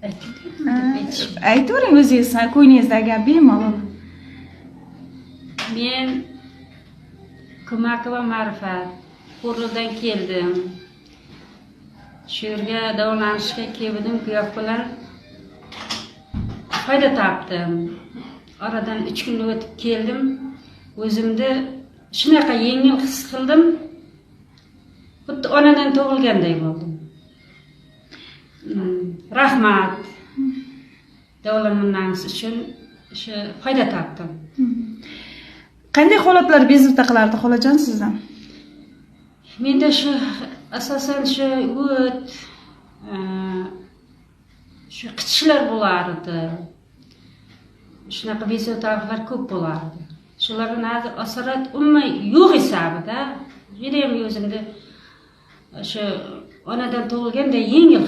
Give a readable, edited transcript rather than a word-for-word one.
Aytavering o'zingiz ko'nglingizdagi gap bemalol. Men Kumakova Ma'rifat Qo'rg'ondan keldim. Shu yerga davolanishga keldim, Kuyoq bilan foyda topdim. Oradan 3 kun o'tib keldim. O'zimni shunaqa yengil his qildim. Xuddi onadan tug'ilganday bo'ldim. Rahmat. Davolanganingiz uchun shu foyda topdim. Qanday holatlar bezovta qilardi xolajon sizdan? Menda shu asosan shu o't, shu qichishlar bo'lardi. Shunaqa bezovtalar ko'p bo'lardi. Shularning hozir asorat umuman yo'q hisobida. Juda ham o'zimni shu onadan tug'ilganday yengil